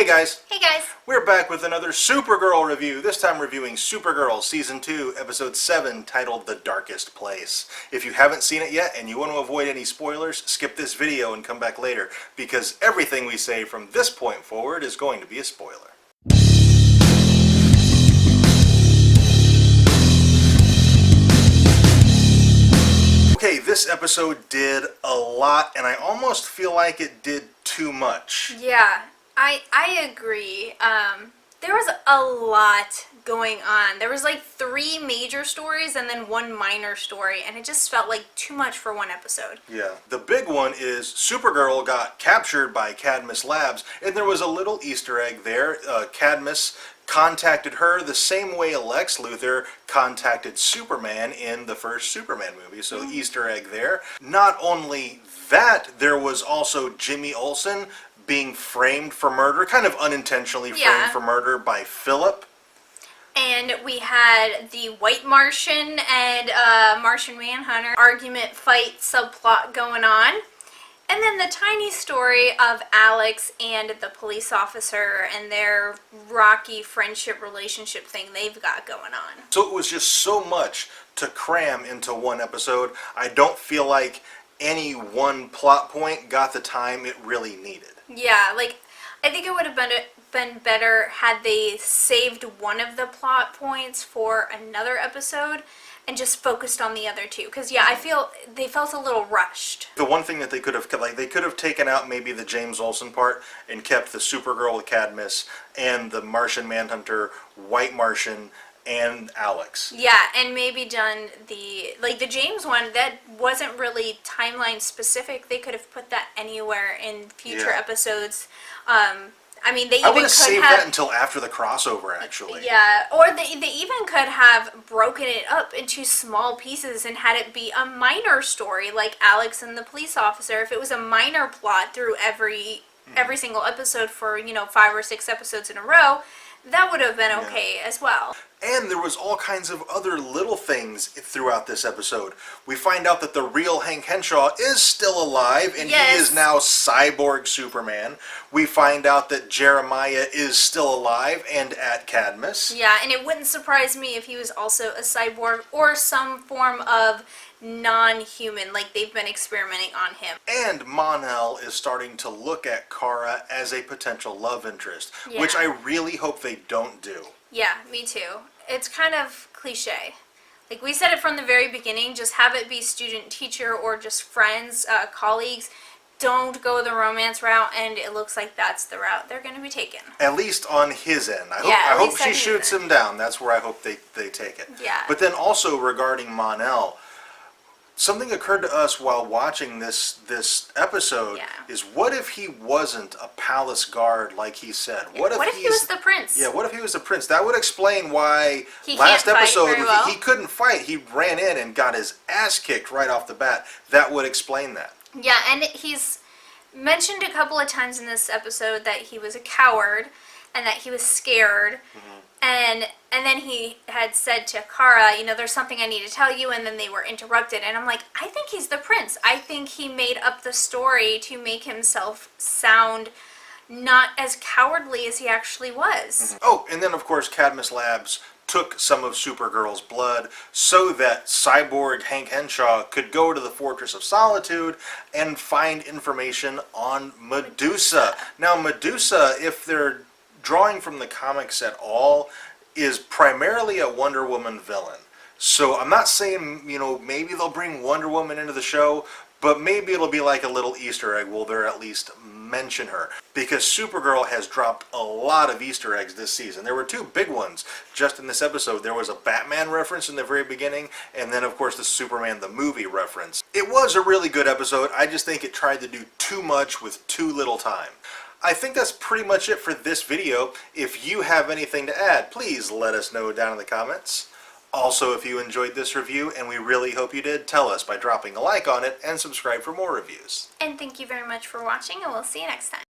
guys! Hey guys! We're back with another Supergirl review, this time reviewing Supergirl Season 2, Episode 7, titled The Darkest Place. If you haven't seen it yet and you want to avoid any spoilers, skip this video and come back later, because everything we say from this point forward is going to be a spoiler. Okay, this episode did a lot, and I almost feel like it did too much. Yeah, I agree. There was a lot going on. There was like 3 major stories and then 1 minor story, and it just felt like too much for one episode. Yeah. The big one is Supergirl got captured by Cadmus Labs, and there was a little Easter egg there. Cadmus contacted her the same way Lex Luthor contacted Superman in the first Superman movie, so Easter egg there. Not only that, there was also Jimmy Olsen being framed for murder, kind of unintentionally framed for murder by Philip. And we had the White Martian and Martian Manhunter argument, fight, subplot going on. And then the tiny story of Alex and the police officer and their rocky friendship relationship thing they've got going on. So it was just so much to cram into one episode. I don't feel like any one plot point got the time it really needed. Yeah, like, I think it would have been better had they saved one of the plot points for another episode and just focused on the other 2. Because, yeah, I feel they felt a little rushed. The one thing that they could have, they could have taken out maybe the James Olsen part and kept the Supergirl with Cadmus and the Martian Manhunter, White Martian, and Alex. Yeah, and maybe done the James one, that wasn't really timeline specific. They could have put that anywhere in future episodes. I mean, they even would have saved that until after the crossover, actually. Yeah, or they even could have broken it up into small pieces and had it be a minor story, like Alex and the police officer. If it was a minor plot through every single episode for, 5 or 6 episodes in a row, that would have been okay as well. And there was all kinds of other little things throughout this episode. We find out that the real Hank Henshaw is still alive, and he is now Cyborg Superman. We find out that Jeremiah is still alive and at Cadmus. Yeah, and it wouldn't surprise me if he was also a cyborg or some form of non-human, like they've been experimenting on him. And Mon-El is starting to look at Kara as a potential love interest, which I really hope they don't do. Yeah, me too. It's kind of cliche. Like we said it from the very beginning, just have it be student-teacher or just friends, colleagues. Don't go the romance route, and it looks like that's the route they're going to be taking. At least on his end. I hope she shoots him down. That's where I hope they take it. Yeah. But then also regarding Mon-El, something occurred to us while watching this episode is, what if he wasn't a palace guard like he said? What if he was the prince? Yeah, what if he was the prince? That would explain why he last can't episode fight very well. he couldn't fight. He ran in and got his ass kicked right off the bat. That would explain that. Yeah, and he's mentioned a couple of times in this episode that he was a coward and that he was scared. And then he had said to Kara, there's something I need to tell you, and then they were interrupted. And I'm like, I think he's the prince. I think he made up the story to make himself sound not as cowardly as he actually was. Oh, and then of course Cadmus Labs took some of Supergirl's blood so that Cyborg Hank Henshaw could go to the Fortress of Solitude and find information on Medusa. Now Medusa, if they're drawing from the comics at all, is primarily a Wonder Woman villain. So I'm not saying, maybe they'll bring Wonder Woman into the show, but maybe it'll be like a little Easter egg. Will there at least mention her? Because Supergirl has dropped a lot of Easter eggs this season. There were 2 big ones just in this episode. There was a Batman reference in the very beginning, and then of course the Superman the movie reference. It was a really good episode. I just think it tried to do too much with too little time. I think that's pretty much it for this video. If you have anything to add, please let us know down in the comments. Also, if you enjoyed this review, and we really hope you did, tell us by dropping a like on it and subscribe for more reviews. And thank you very much for watching, and we'll see you next time.